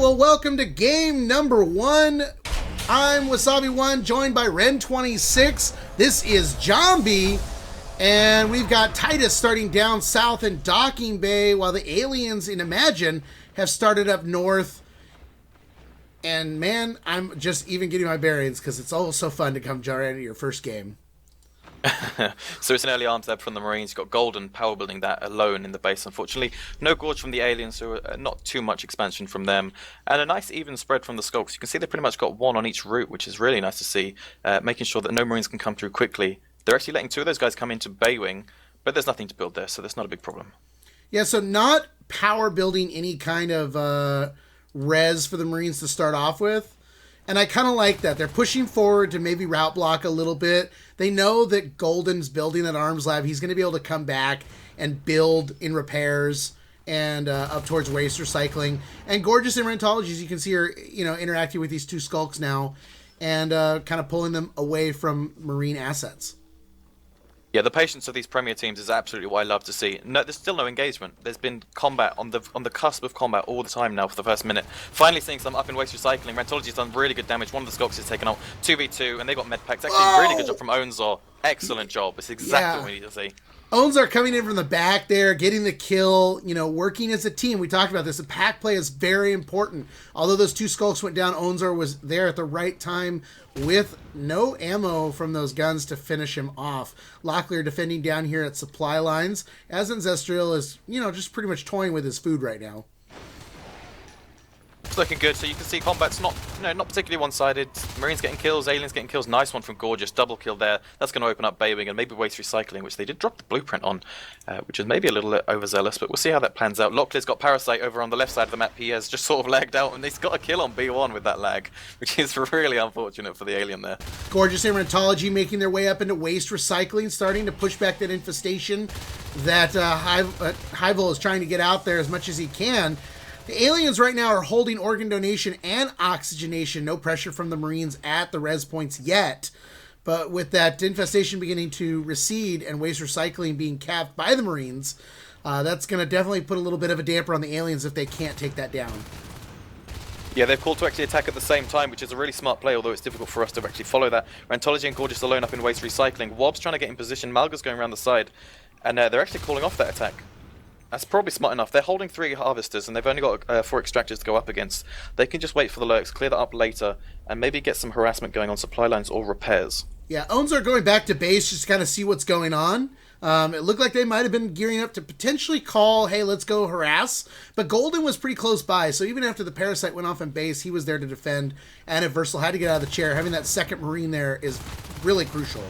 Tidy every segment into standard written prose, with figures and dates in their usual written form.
well, welcome to game number 1. I'm Wasabi1, joined by Ren26. This is Jambi, and we've got Titus starting down south in Docking Bay, while the aliens in iMAGINE have started up north. And man, I'm just even getting my bearings, because it's always so fun to come right into your first game. So it's an early arms ebb from the Marines. You've got Golden power building that alone in the base, unfortunately. No Gorge from the aliens, so not too much expansion from them. And a nice even spread from the Skulks. You can see they pretty much got one on each route, which is really nice to see, making sure that no Marines can come through quickly. They're actually letting two of those guys come into Bay Wing, but there's nothing to build there, so that's not a big problem. Yeah, so not power building any kind of res for the Marines to start off with. And I kind of like that. They're pushing forward to maybe route block a little bit. They know that Golden's building that arms lab. He's going to be able to come back and build in repairs and up towards waste recycling. And Gorgeous and Rentology, as you can see, are interacting with these two Skulks now and kind of pulling them away from Marine assets. Yeah, the patience of these Premier teams is absolutely what I love to see. No, there's still no engagement. There's been combat on the cusp of combat all the time now for the first minute. Finally seeing some up in waste recycling. Rentology's done really good damage. One of the Skulks is taken out 2v2, and they got med packs. Actually, really good job from Onzor. Excellent job. It's exactly what we need to see. Onzor coming in from the back there, getting the kill, working as a team. We talked about this. The pack play is very important. Although those two Skulks went down, Onzor was there at the right time with no ammo from those guns to finish him off. Locklear defending down here at supply lines, as Ancestral is, just pretty much toying with his food right now. It's looking good, so you can see combat's not particularly one-sided. Marines getting kills, aliens getting kills. Nice one from Gorgeous, double kill there. That's going to open up Bay Wing and maybe waste recycling, which they did drop the blueprint on, which is maybe a little overzealous, but we'll see how that plans out. Locklear's got Parasite over on the left side of the map. He has just sort of lagged out, and he's got a kill on B1 with that lag, which is really unfortunate for the alien there. Gorgeous and Rentology making their way up into waste recycling, starting to push back that infestation that Hyvel is trying to get out there as much as he can. The aliens right now are holding organ donation and oxygenation. No pressure from the Marines at the res points yet. But with that infestation beginning to recede and waste recycling being capped by the Marines, that's going to definitely put a little bit of a damper on the aliens if they can't take that down. Yeah, they've called to actually attack at the same time, which is a really smart play, although it's difficult for us to actually follow that. Rentology and Gorgeous alone up in waste recycling. Wobb's trying to get in position. Malga's going around the side. And they're actually calling off that attack. That's probably smart enough. They're holding 3 harvesters and they've only got 4 extractors to go up against. They can just wait for the lurks, clear that up later, and maybe get some harassment going on supply lines or repairs. Yeah, Owns are going back to base just to kind of see what's going on. It looked like they might have been gearing up to potentially call, hey, let's go harass. But Golden was pretty close by, so even after the Parasite went off in base, he was there to defend. And if Versal had to get out of the chair, having that second Marine there is really crucial.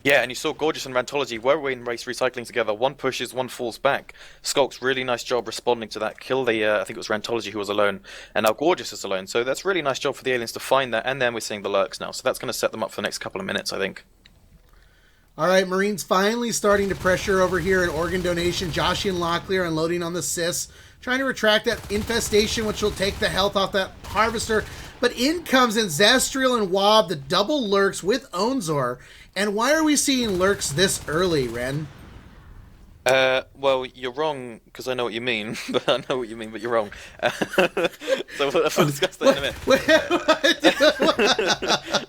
Yeah, and you saw Gorgeous and Rentology were in race recycling together. One pushes, one falls back. Skulk's really nice job responding to that. Kill the, I think it was Rentology who was alone, and now Gorgeous is alone. So that's really nice job for the aliens to find that, and then we're seeing the lurks now. So that's going to set them up for the next couple of minutes, I think. All right, Marines finally starting to pressure over here at organ donation. Joshi and Locklear unloading on the Sis, trying to retract that infestation, which will take the health off that harvester. But in comes Ancestral and Wob, the double lurks with Onzor. And why are we seeing lurks this early, Ren? Well, you're wrong, because I know what you mean, but I know what you mean, but you're wrong. So we'll discuss that in a minute.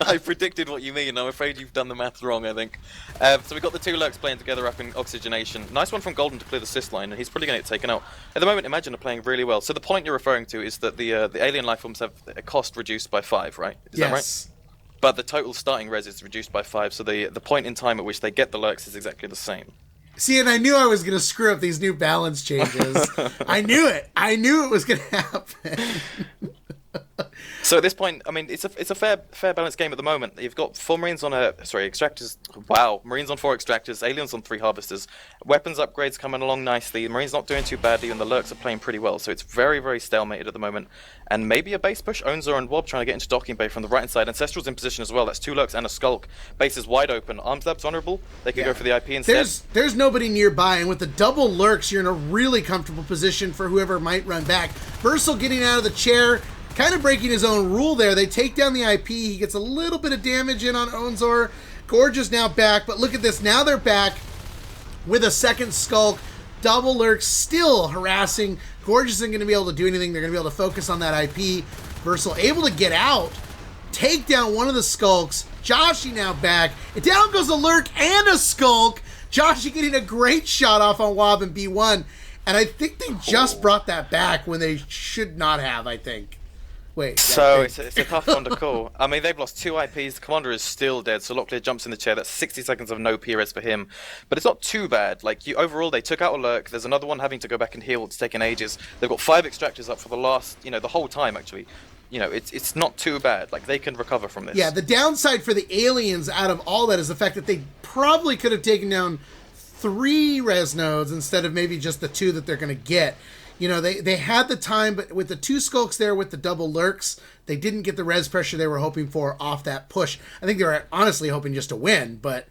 I predicted what you mean. I'm afraid you've done the math wrong, I think. So we've got the 2 lurks playing together up in oxygenation. Nice one from Golden to clear the Sys line, and he's probably going to get taken out. At the moment, iMAGINE are playing really well. So the point you're referring to is that the alien lifeforms have a cost reduced by 5, right? Is that right? But the total starting res is reduced by 5, so the point in time at which they get the lurks is exactly the same. See, and I knew I was going to screw up these new balance changes. I knew it. I knew it was going to happen. So at this point, I mean, it's a fair balanced game at the moment. You've got 4 Marines on extractors. Wow, Marines on 4 extractors, aliens on 3 harvesters. Weapons upgrades coming along nicely. The Marines not doing too badly, and the lurks are playing pretty well. So it's very, very stalemated at the moment. And maybe a base push. Onzor and Wob trying to get into Docking Bay from the right hand side. Ancestral's in position as well. That's 2 lurks and a Skulk. Base is wide open. Arms lab's vulnerable. They can go for the IP instead. There's nobody nearby, and with the double lurks, you're in a really comfortable position for whoever might run back. Versal getting out of the chair, kind of breaking his own rule there. They take down the IP. He gets a little bit of damage in on Onzor. Gorgeous now back, but look at this. Now they're back with a second Skulk. Double Lurk still harassing. Gorgeous isn't going to be able to do anything. They're going to be able to focus on that IP. Versal able to get out. Take down one of the Skulks. Joshy now back. And down goes a Lurk and a Skulk. Joshy getting a great shot off on Wob and B1. And I think they just brought that back when they should not have, I think. Wait. So it's a tough one to call. I mean, they've lost 2 IPs. The Commander is still dead, so Locklear jumps in the chair. That's 60 seconds of no PRS for him. But it's not too bad. Like, overall, they took out a Lurk. There's another one having to go back and heal. It's taken ages. They've got 5 Extractors up for the last, the whole time, actually. It's not too bad. Like, they can recover from this. Yeah, the downside for the aliens out of all that is the fact that they probably could have taken down 3 res nodes instead of maybe just the 2 that they're going to get. They had the time, but with the 2 Skulks there with the double Lurks, they didn't get the res pressure they were hoping for off that push. I think they were honestly hoping just to win, but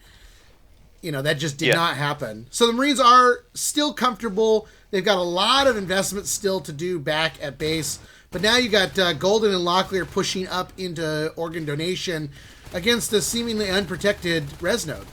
that just did not happen. So the Marines are still comfortable. They've got a lot of investment still to do back at base. But now you got Golden and Locklear pushing up into organ donation against a seemingly unprotected res node.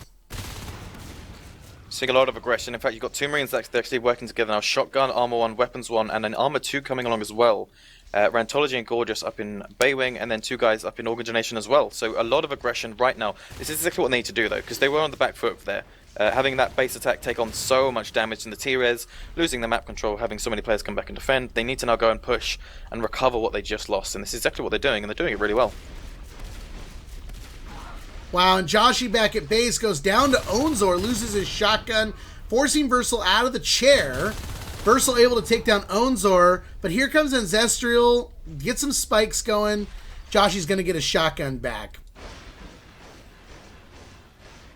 Seeing a lot of aggression. In fact, you've got 2 Marines that they're actually working together now. Shotgun, Armor 1, Weapons 1, and then Armor 2 coming along as well. Rantology and Gorgeous up in Baywing, and then 2 guys up in Organ Donation as well. So a lot of aggression right now. This is exactly what they need to do, though, because they were on the back foot there. Having that base attack take on so much damage in the T-Res, losing the map control, having so many players come back and defend, they need to now go and push and recover what they just lost. And this is exactly what they're doing, and they're doing it really well. Wow, and Joshy back at base goes down to Onzor, loses his shotgun, forcing Versal out of the chair. Versal able to take down Onzor, but here comes Ancestral, get some spikes going. Joshy's going to get his shotgun back.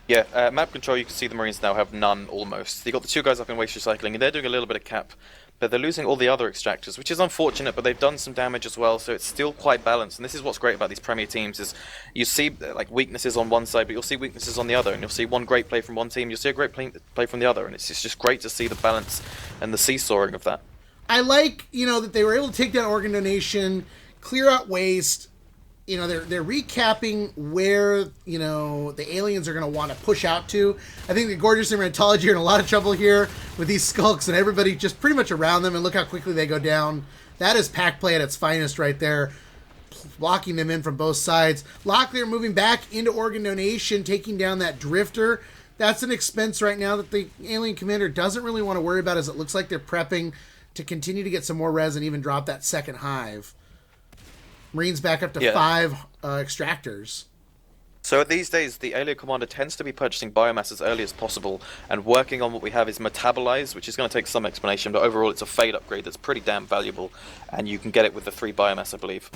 Yeah, map control, you can see the Marines now have none, almost. You got the 2 guys up in waste recycling, and they're doing a little bit of cap, but they're losing all the other Extractors, which is unfortunate, but they've done some damage as well, so it's still quite balanced. And this is what's great about these Premier teams, is you see like weaknesses on one side, but you'll see weaknesses on the other, and you'll see one great play from one team, you'll see a great play from the other, and it's just great to see the balance and the seesawing of that. I like, that they were able to take down organ donation, clear out waste. They're recapping where, the aliens are going to want to push out to. I think the Gorgeous and Rantology are in a lot of trouble here with these Skulks and everybody just pretty much around them, and look how quickly they go down. That is pack play at its finest right there, blocking them in from both sides. Locklear moving back into organ donation, taking down that Drifter. That's an expense right now that the alien commander doesn't really want to worry about, as it looks like they're prepping to continue to get some more res and even drop that second hive. Marines back up to 5 Extractors. So these days, the alien commander tends to be purchasing biomass as early as possible and working on what we have is Metabolize, which is going to take some explanation, but overall it's a Fade upgrade that's pretty damn valuable, and you can get it with the 3 biomass, I believe.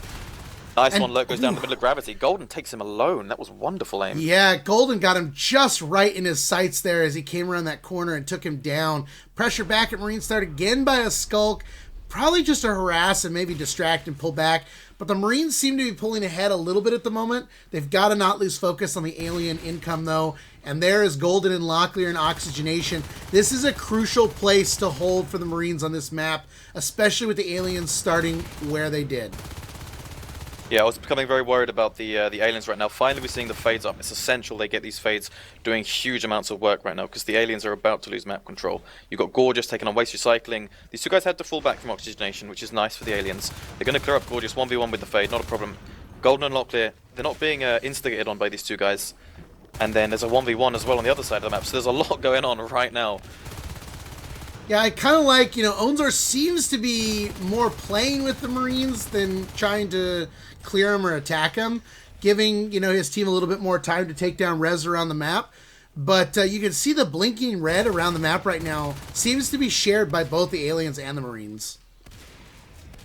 Nice one, Lurk goes down the middle of gravity. Golden takes him alone. That was wonderful aim. Yeah, Golden got him just right in his sights there as he came around that corner and took him down. Pressure back at Marine start again by a Skulk. Probably just to harass and maybe distract and pull back. But the Marines seem to be pulling ahead a little bit at the moment. They've got to not lose focus on the alien income, though. And there is Golden and Locklear and Oxygenation. This is a crucial place to hold for the Marines on this map, especially with the aliens starting where they did. Yeah, I was becoming very worried about the aliens right now. Finally, we're seeing the fades up. It's essential they get these fades doing huge amounts of work right now because the aliens are about to lose map control. You've got Gorgeous taking on waste recycling. These 2 guys had to fall back from Oxygenation, which is nice for the aliens. They're going to clear up Gorgeous 1v1 with the fade, not a problem. Golden and Locklear, they're not being instigated on by these 2 guys. And then there's a 1v1 as well on the other side of the map, so there's a lot going on right now. Yeah, I kind of like, Onzor seems to be more playing with the Marines than trying to clear him or attack him, giving, his team a little bit more time to take down res around the map. But you can see the blinking red around the map right now seems to be shared by both the aliens and the Marines.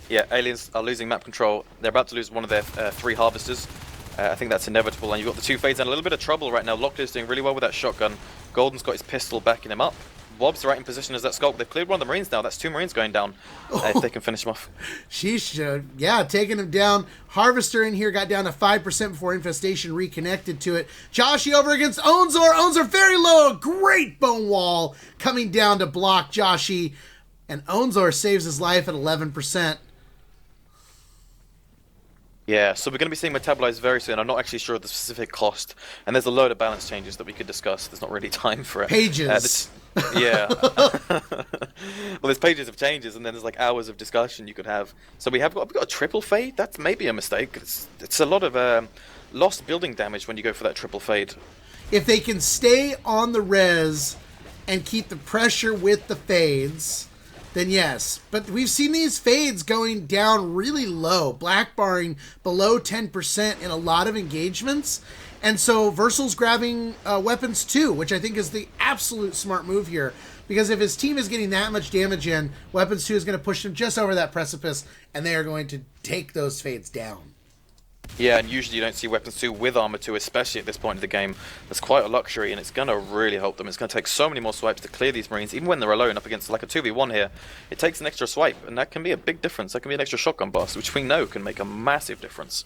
Yeah, aliens are losing map control. They're about to lose one of their 3 harvesters. I think that's inevitable. And you've got the 2 fades in a little bit of trouble right now. Locklear's doing really well with that shotgun. Golden's got his pistol backing him up. Wob's right in position as that Skulk. They've cleared one of the Marines now. That's 2 Marines going down. If they can finish him off. Sheesh. Yeah, taking him down. Harvester in here got down to 5% before Infestation reconnected to it. Joshy over against Onzor. Onzor very low. Great bone wall coming down to block Joshy. And Onzor saves his life at 11%. Yeah, so we're going to be seeing Metabolize very soon. I'm not actually sure of the specific cost, and there's a load of balance changes that we could discuss. There's not really time for it. Pages. Yeah. Well, there's pages of changes, and then there's like hours of discussion you could have. So we've got a triple fade. That's maybe a mistake. It's a lot of lost building damage when you go for that triple fade. If they can stay on the res and keep the pressure with the fades, then yes. But we've seen these fades going down really low, black barring below 10% in a lot of engagements. And so Versal's grabbing weapons too, which I think is the absolute smart move here. Because if his team is getting that much damage in, weapons 2 is going to push them just over that precipice, and they are going to take those fades down. Yeah, and usually you don't see weapons 2 with armor 2, especially at this point of the game. That's quite a luxury, and it's going to really help them. It's going to take so many more swipes to clear these Marines, even when they're alone up against like a 2v1 here. It takes an extra swipe, and that can be a big difference. That can be an extra shotgun blast, which we know can make a massive difference.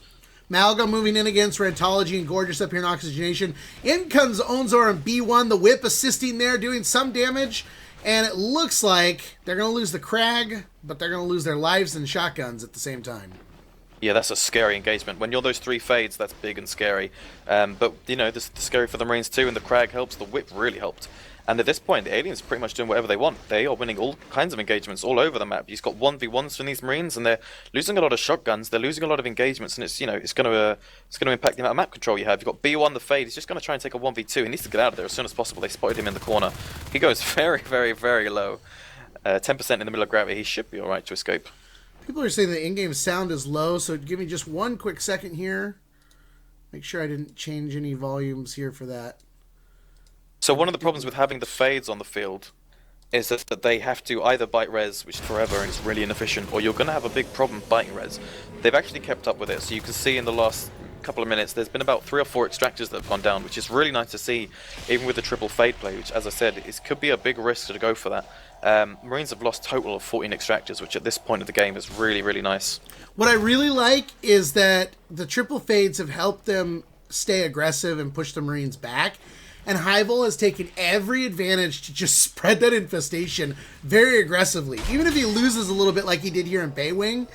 Malga moving in against Rentology and Gorgeous up here in Oxygenation. In comes Onzor and B1, the whip assisting there, doing some damage. And it looks like they're going to lose the Crag, but they're going to lose their lives and shotguns at the same time. Yeah, that's a scary engagement. When you're those 3 fades, that's big and scary. But, you know, this is scary for the Marines too, and the Crag helps. The whip really helped. And at this point, the aliens are pretty much doing whatever they want. They are winning all kinds of engagements all over the map. You've got 1v1s from these Marines, and they're losing a lot of shotguns. They're losing a lot of engagements, and it's, you know, it's going to impact the amount of map control you have. You've got B1, the fade. He's just going to try and take a 1v2. He needs to get out of there as soon as possible. They spotted him in the corner. He goes very, very, very low. 10% in the middle of gravity. He should be all right to escape. People are saying the in-game sound is low, so give me just one quick second here. Make sure I didn't change any volumes here for that. So one of the problems with having the fades on the field is that they have to either bite res, which is forever and is really inefficient, or you're going to have a big problem biting res. They've actually kept up with it, so you can see in the last couple of minutes there's been about 3 or 4 extractors that have gone down, which is really nice to see, even with the triple fade play, which, as I said, could be a big risk to go for that. Marines have lost a total of 14 extractors, which at this point of the game is really, really nice. What I really like is that the triple fades have helped them stay aggressive and push the Marines back. And Hyvel has taken every advantage to just spread that infestation very aggressively. Even if he loses a little bit like he did here in Baywing,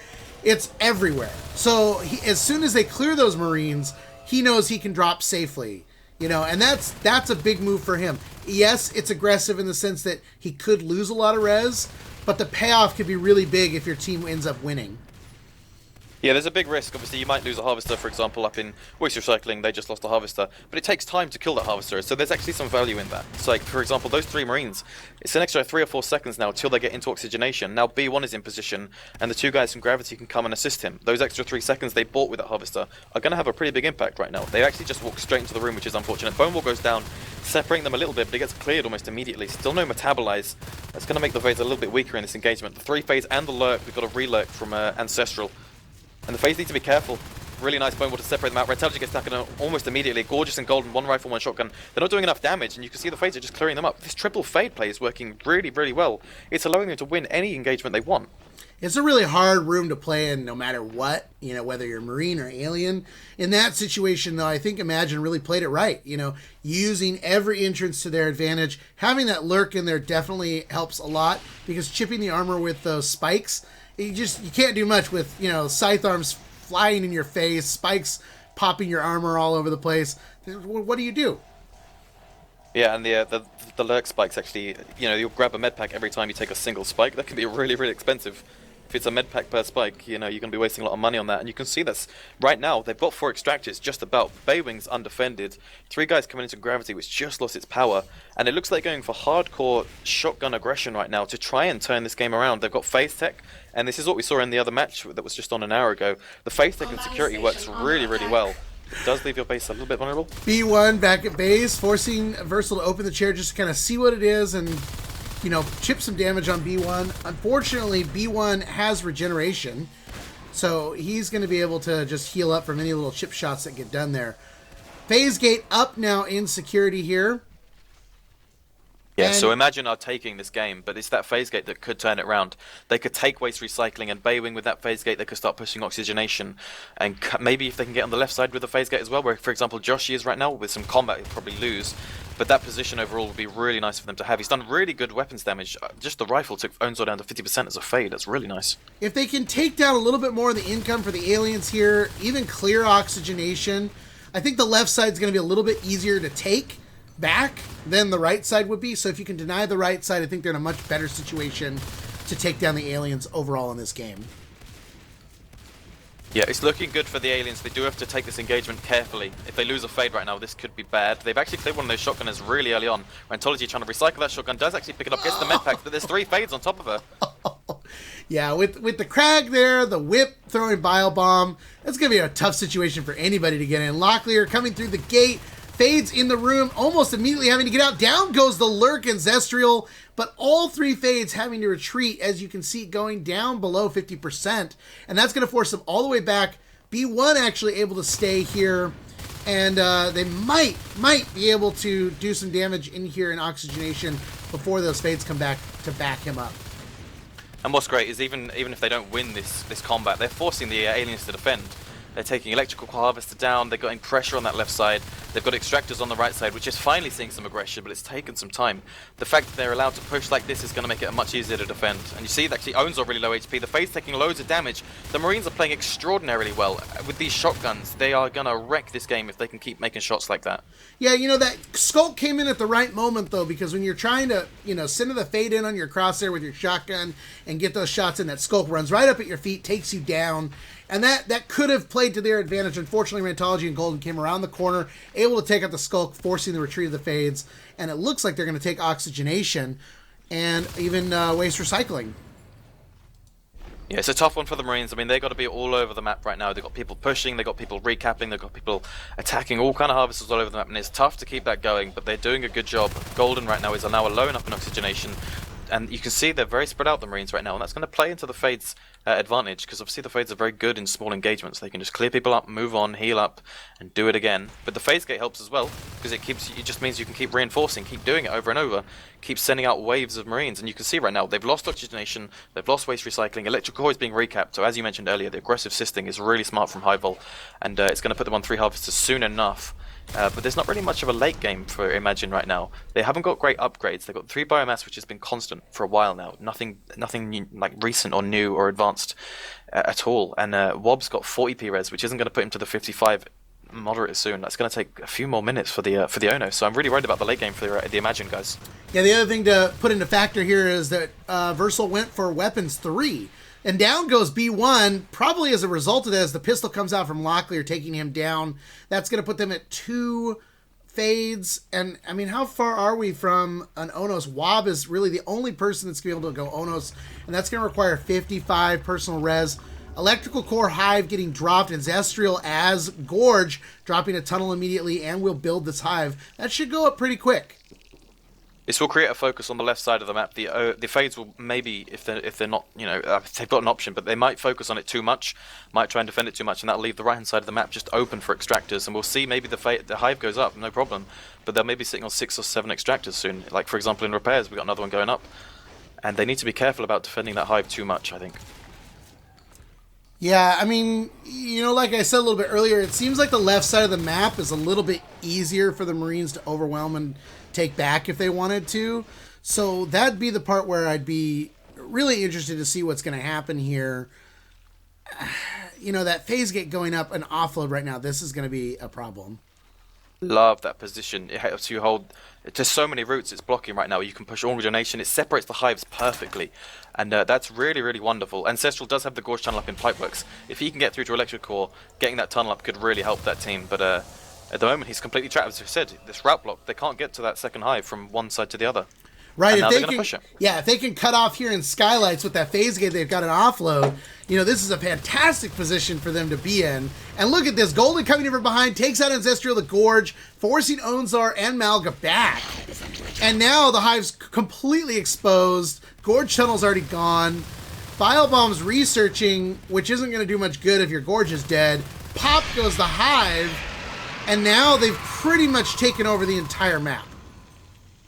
it's everywhere. So as soon as they clear those Marines, he knows he can drop safely. You know, and that's a big move for him. Yes, it's aggressive in the sense that he could lose a lot of res, but the payoff could be really big if your team ends up winning. Yeah, there's a big risk. Obviously, you might lose a Harvester, for example, up in Waste Recycling. They just lost a Harvester. But it takes time to kill that Harvester, so there's actually some value in that. It's like, for example, those 3 Marines, it's an extra 3 or 4 seconds now till they get into Oxygenation. Now B1 is in position, and the 2 guys from Gravity can come and assist him. Those extra 3 seconds they bought with that Harvester are going to have a pretty big impact right now. They actually just walk straight into the room, which is unfortunate. Bonewall goes down, separating them a little bit, but it gets cleared almost immediately. Still no Metabolize. That's going to make the phase a little bit weaker in this engagement. The 3 phase and the Lurk, we've got a re-Lurk from Ancestral. And the phase need to be careful. Really nice Bonewall to separate them out. Rentology gets taken out almost immediately. Gorgeous and Golden, 1 rifle, 1 shotgun. They're not doing enough damage, and you can see the phase are just clearing them up. This triple fade play is working really, really well. It's allowing them to win any engagement they want. It's a really hard room to play in no matter what, you know, whether you're Marine or Alien. In that situation, though, I think iMAGINE really played it right. You know, using every entrance to their advantage. Having that Lurk in there definitely helps a lot, because chipping the armor with those spikes, you can't do much with, you know, scythe arms flying in your face, spikes popping your armor all over the place. What do you do? Yeah, and the Lurk spikes actually, you know, you'll grab a med pack every time you take a single spike. That can be really, really expensive. If it's a med pack per spike, you know, you're going to be wasting a lot of money on that. And you can see this right now. They've got 4 extractors just about. Baywing's undefended. 3 guys coming into Gravity, which just lost its power. And it looks like going for hardcore shotgun aggression right now to try and turn this game around. They've got phase tech, and this is what we saw in the other match that was just on an hour ago. The phase tech and security works really, really well. It does leave your base a little bit vulnerable. B1 back at base, forcing Versal to open the chair just to kind of see what it is and, you know, chip some damage on B1. Unfortunately, B1 has regeneration, so he's going to be able to just heal up from any little chip shots that get done there. Phase gate up now in security here. Yeah, so imagine are taking this game, but it's that phase gate that could turn it around. They could take waste recycling and Baywing with that phase gate. They could start pushing oxygenation, and maybe if they can get on the left side with the phase gate as well, where for example Joshi is right now with some combat, he'll probably lose. But that position overall would be really nice for them to have. He's done really good weapons damage. Just the rifle took Onzor down to 50% as a fade. That's really nice. If they can take down a little bit more of the income for the aliens here, even clear oxygenation, I think the left side is going to be a little bit easier to take back than the right side would be. So if you can deny the right side, I think they're in a much better situation to take down the aliens overall in this game. Yeah, it's looking good for the aliens. They do have to take this engagement carefully. If they lose a fade right now, this could be bad. They've actually cleared one of those shotgunners really early on. Rantology trying to recycle that shotgun, does actually pick it up, gets the med packs, but there's 3 fades on top of her. Yeah, with the Crag there, the whip throwing Bile Bomb, that's going to be a tough situation for anybody to get in. Locklear coming through the gate, fades in the room, almost immediately having to get out. Down goes the Lurk and Zestrial, but all 3 fades having to retreat, as you can see, going down below 50%. And that's going to force them all the way back. B1 actually able to stay here, and they might be able to do some damage in here in oxygenation before those fades come back to back him up. And what's great is even if they don't win this combat, they're forcing the aliens to defend. They're taking electrical harvester down, they're getting pressure on that left side, they've got extractors on the right side, which is finally seeing some aggression, but it's taken some time. The fact that they're allowed to push like this is going to make it much easier to defend. And you see that actually Onzor really low HP, the Fade's taking loads of damage. The Marines are playing extraordinarily well. With these shotguns, they are going to wreck this game if they can keep making shots like that. Yeah, you know, that Skulk came in at the right moment, though, because when you're trying to, send the Fade in on your crosshair with your shotgun and get those shots in, that Skulk runs right up at your feet, takes you down. And that could have played to their advantage. Unfortunately, Rantology and Golden came around the corner, able to take out the Skulk, forcing the retreat of the Fades. And it looks like they're going to take oxygenation and even waste recycling. Yeah, it's a tough one for the Marines. I mean, they've got to be all over the map right now. They've got people pushing, they've got people recapping, they've got people attacking, all kind of harvesters all over the map. And it's tough to keep that going, but they're doing a good job. Golden right now is now alone up in oxygenation. And you can see they're very spread out, the Marines, right now, and that's going to play into the Fade's advantage, because obviously the Fades are very good in small engagements. They can just clear people up, move on, heal up, and do it again. But the Phase Gate helps as well, because it just means you can keep reinforcing, keep doing it over and over, keep sending out waves of Marines. And you can see right now, they've lost oxygenation, they've lost waste recycling, electrical core is being recapped. So as you mentioned earlier, the aggressive sisting is really smart from Highvol, and it's going to put them on 3 harvesters soon enough. But there's not really much of a late game for iMAGINE right now. They haven't got great upgrades. They've got 3 biomass, which has been constant for a while now. Nothing new, like recent or new or advanced at all. And Wob's got 40p res, which isn't going to put him to the 55 moderate soon. That's going to take a few more minutes for the Ono. So I'm really worried about the late game for the iMAGINE guys. Yeah, the other thing to put into factor here is that Versal went for weapons 3. And down goes B1, probably as a result of that, as the pistol comes out from Locklear, taking him down. That's going to put them at 2 fades. And, I mean, how far are we from an Onos? Wob is really the only person that's going to be able to go Onos, and that's going to require 55 personal res. Electrical Core Hive getting dropped, and Zestrial as Gorge dropping a tunnel immediately, and we'll build this Hive. That should go up pretty quick. This will create a focus on the left side of the map. The Fades will maybe, if they're not, they've got an option, but they might focus on it too much, might try and defend it too much, and that'll leave the right-hand side of the map just open for extractors. And we'll see maybe the Hive goes up, no problem, but they'll maybe sitting on 6 or 7 extractors soon. Like, for example, in repairs, we got another one going up. And they need to be careful about defending that Hive too much, I think. Yeah, I mean, like I said a little bit earlier, it seems like the left side of the map is a little bit easier for the Marines to overwhelm and take back if they wanted to. So that'd be the part where I'd be really interested to see what's going to happen here. That phase gate going up an offload right now, this is going to be a problem. Love that position. It helps you hold to so many routes it's blocking right now. You can push all regeneration. It separates the hives perfectly. And that's really, really wonderful. Ancestral does have the Gorge tunnel up in Pipeworks. If he can get through to Electric Core, getting that tunnel up could really help that team. But at the moment, he's completely trapped. As I said, this route block, they can't get to that second hive from one side to the other. Right, and now they're going to push it. Yeah, if they can cut off here in Skylights with that phase gate, they've got an offload. This is a fantastic position for them to be in. And look at this, Golden coming in from behind, takes out Ancestral the Gorge, forcing Onzar and Malga back. And now the hive's completely exposed. Gorge tunnel's already gone. Bilebomb's researching, which isn't going to do much good if your Gorge is dead. Pop goes the hive, and now they've pretty much taken over the entire map.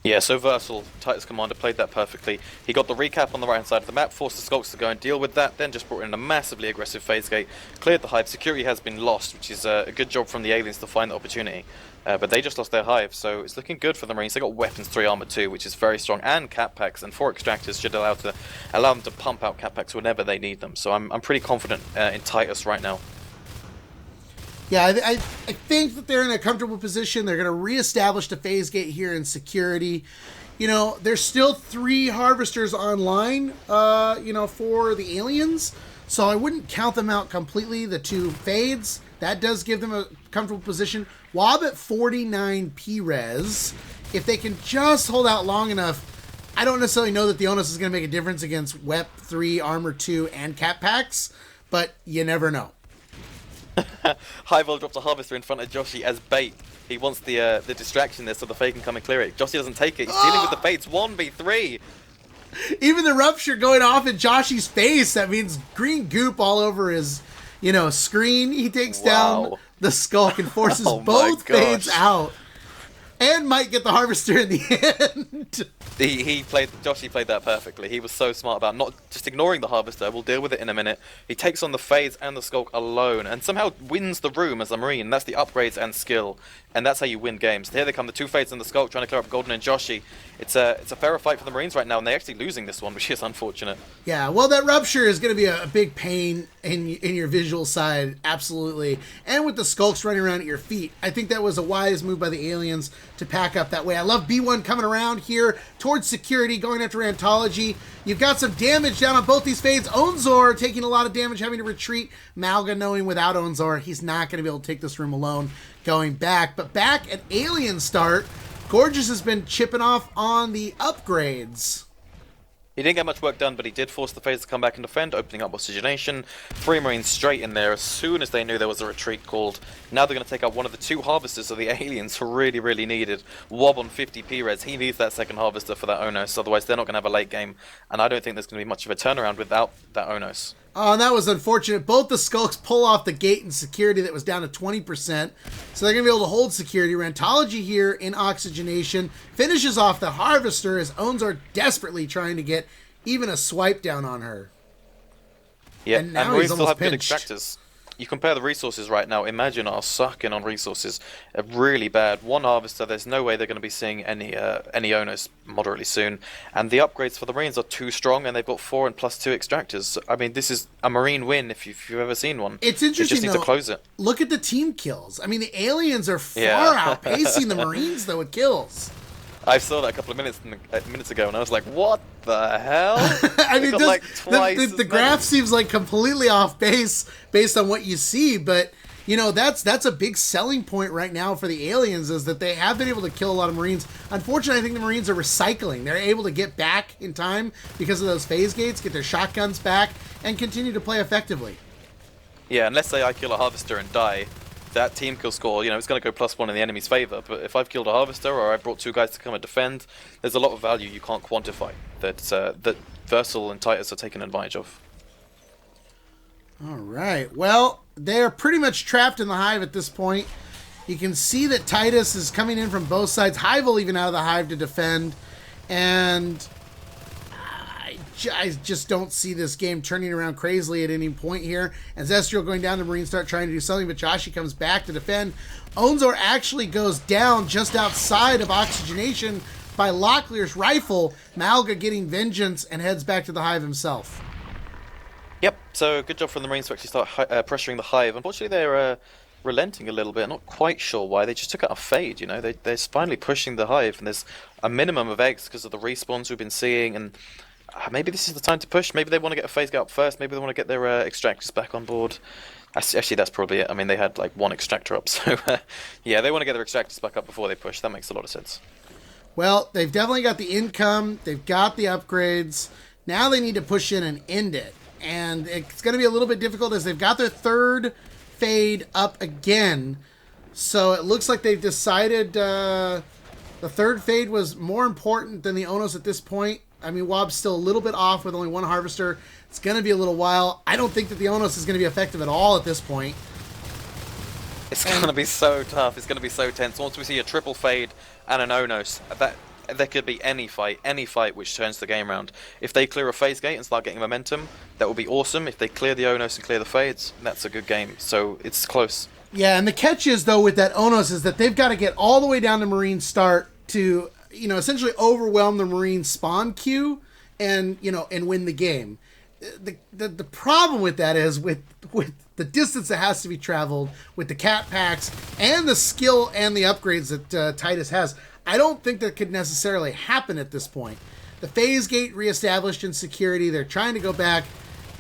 Yeah, so Versal, Titus Commander, played that perfectly. He got the recap on the right-hand side of the map, forced the Skulks to go and deal with that, then just brought in a massively aggressive phase gate, cleared the hive. Security has been lost, which is a good job from the aliens to find the opportunity. But they just lost their hive, so it's looking good for the Marines. They got weapons 3 armor 2, which is very strong, and cap packs, and 4 extractors should allow them to pump out cap packs whenever they need them. So I'm pretty confident in Titus right now. Yeah, I think that they're in a comfortable position. They're going to reestablish the phase gate here in security. You know, there's still 3 harvesters online, for the aliens. So I wouldn't count them out completely, the 2 fades. That does give them a comfortable position. Wob at 49 P-Res. If they can just hold out long enough, I don't necessarily know that the Onus is going to make a difference against Wep 3, Armor 2, and Cap Packs. But you never know. Highville drops a harvester in front of Joshi as bait. He wants the distraction there so the Fae can come and clear it. Joshi doesn't take it. He's dealing with the fates. 1v3. Even the rupture going off in Joshi's face, that means green goop all over his, screen. He takes down the Skulk and forces both fades out. And might get the harvester in the end. Joshi played that perfectly. He was so smart about not just ignoring the harvester. We'll deal with it in a minute. He takes on the Fades and the Skulk alone and somehow wins the room as a Marine. That's the upgrades and skill. And that's how you win games. Here they come, the 2 Fades and the Skulk trying to clear up Golden and Joshi. It's a fairer fight for the Marines right now, and they're actually losing this one, which is unfortunate. Yeah, well, that rupture is going to be a big pain in your visual side, absolutely. And with the Skulks running around at your feet, I think that was a wise move by the aliens to pack up that way. I love B1 coming around here towards security, going after Anthology. You've got some damage down on both these fades. Onzor taking a lot of damage, having to retreat. Malga knowing without Onzor, he's not going to be able to take this room alone, going back. But back at Alien Start, Gorgeous has been chipping off on the upgrades. He didn't get much work done, but he did force the phase to come back and defend, opening up oxygenation. 3 Marines straight in there as soon as they knew there was a retreat called. Now they're going to take out one of the 2 harvesters that the aliens really, really needed. Wob on 50 P-Res. He needs that second harvester for that Onos, otherwise they're not going to have a late game. And I don't think there's going to be much of a turnaround without that Onos. Oh, and that was unfortunate. Both the Skulks pull off the gate and security that was down to 20%. So they're going to be able to hold security. Rantology here in oxygenation finishes off the harvester as Onzor desperately trying to get even a swipe down on her. Yeah, and now we he's still almost have good pinched. extractors. You compare the resources right now, Imagine are sucking on resources really bad. 1 harvester, there's no way they're going to be seeing any owners moderately soon. And the upgrades for the Marines are too strong, and they've got 4 and +2 extractors. I mean, this is a Marine win if you've ever seen one. It's interesting, They just need to close it. Look at the team kills. I mean, the aliens are far outpacing the Marines, though, with kills. I saw that a couple of minutes ago, and I was like, what the hell? I mean, like twice the graph seems like completely off base based on what you see, but that's a big selling point right now for the aliens, is that they have been able to kill a lot of Marines. Unfortunately, I think the Marines are recycling. They're able to get back in time because of those phase gates, get their shotguns back, and continue to play effectively. Yeah, unless say I kill a harvester and die, that team kill score, it's going to go +1 in the enemy's favor. But if I've killed a harvester or I brought 2 guys to come and defend, there's a lot of value you can't quantify that Versal and Titus are taking advantage of. All right. Well, they're pretty much trapped in the hive at this point. You can see that Titus is coming in from both sides. Hive will even out of the hive to defend. And I just don't see this game turning around crazily at any point here. And Zestial going down, the Marines start trying to do something, but Joshi comes back to defend. Onzor actually goes down just outside of oxygenation by Locklear's rifle. Malga getting vengeance and heads back to the hive himself. Yep, so good job from the Marines to actually start pressuring the hive. Unfortunately, they're relenting a little bit. Not quite sure why. They just took out a fade, They're finally pushing the hive, and there's a minimum of eggs because of the respawns we've been seeing, and maybe this is the time to push. Maybe they want to get a phase gate up first. Maybe they want to get their extractors back on board. Actually, that's probably it. I mean, they had like 1 extractor up, so yeah, they want to get their extractors back up before they push. That makes a lot of sense. Well, they've definitely got the income. They've got the upgrades. Now they need to push in and end it. And it's going to be a little bit difficult as they've got their 3rd fade up again. So it looks like they've decided the 3rd fade was more important than the Onos at this point. I mean, Wob's still a little bit off with only 1 harvester. It's going to be a little while. I don't think that the Onos is going to be effective at all at this point. It's going to be so tough. It's going to be so tense. Once we see a triple fade and an Onos, that there could be any fight which turns the game around. If they clear a phase gate and start getting momentum, that would be awesome. If they clear the Onos and clear the fades, that's a good game. So it's close. Yeah, and the catch is, though, with that Onos is that they've got to get all the way down to Marine start to, essentially overwhelm the Marine spawn queue and win the game. The problem with that is with the distance that has to be traveled, with the cat packs and the skill and the upgrades that Titus has, I don't think that could necessarily happen at this point. The phase gate reestablished in security. They're trying to go back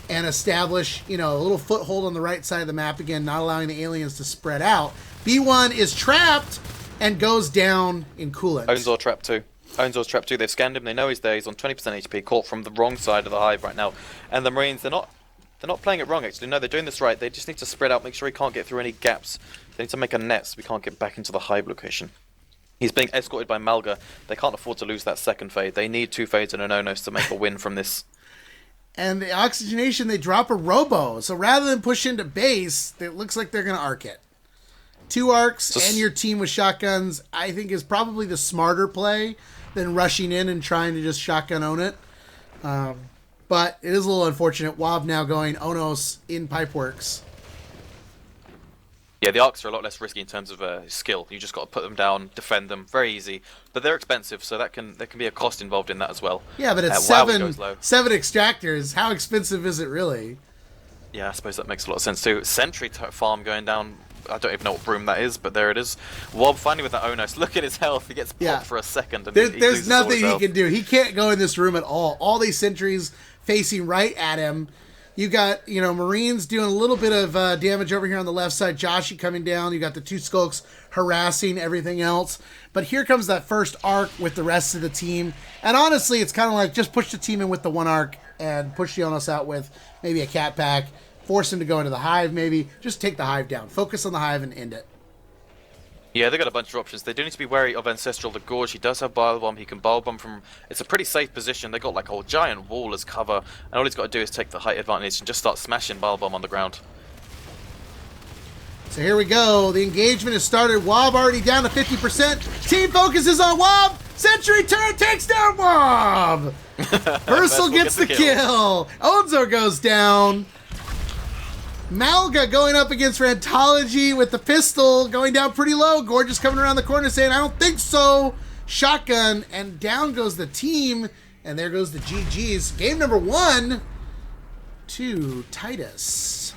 and establish, a little foothold on the right side of the map again, not allowing the aliens to spread out. B1 is trapped and goes down in coolant. Ownzor trapped too. Ownzor's trapped too. They've scanned him. They know he's there. He's on 20% HP, caught from the wrong side of the hive right now. And the Marines, they're not playing it wrong, actually. No, they're doing this right. They just need to spread out, make sure he can't get through any gaps. They need to make a net so we can't get back into the hive location. He's being escorted by Malga. They can't afford to lose that second fade. They need 2 fades and an Onos to make a win from this. And the oxygenation, they drop a robo. So rather than push into base, it looks like they're going to arc it. 2 arcs and your team with shotguns, I think, is probably the smarter play than rushing in and trying to just shotgun own it. But it is a little unfortunate. Wob now going Onos in Pipeworks. Yeah, the arcs are a lot less risky in terms of skill. You just got to put them down, defend them, very easy. But they're expensive, so there can be a cost involved in that as well. Yeah, but it's seven extractors. How expensive is it really? Yeah, I suppose that makes a lot of sense too. Sentry farm going down. I don't even know what broom that is, but there it is. Wob finally with that Onos. Look at his health. He gets popped for a second. And there's nothing he can do. He can't go in this room at all. All these sentries facing right at him. You got, Marines doing a little bit of damage over here on the left side. Joshi coming down. You got the 2 skulks harassing everything else. But here comes that first arc with the rest of the team. And honestly, it's kind of like just push the team in with the 1 arc and push the Onos out with maybe a cat pack. Force him to go into the hive, maybe. Just take the hive down. Focus on the hive and end it. Yeah, they got a bunch of options. They do need to be wary of Ancestral the Gorge. He does have Bile Bomb. He can Bile Bomb from... It's a pretty safe position. They got like a giant wall as cover. And all he's got to do is take the height advantage and just start smashing Bile Bomb on the ground. So here we go. The engagement has started. Wob already down to 50%. Team focuses on Wob. Sentry turret takes down Wob. Ursel gets the kill. Ownzor goes down. Malga going up against Rantology with the pistol, going down pretty low. Gorgeous coming around the corner saying, I don't think so. Shotgun, and down goes the team, and there goes the GGs. Game number 1 to Titus.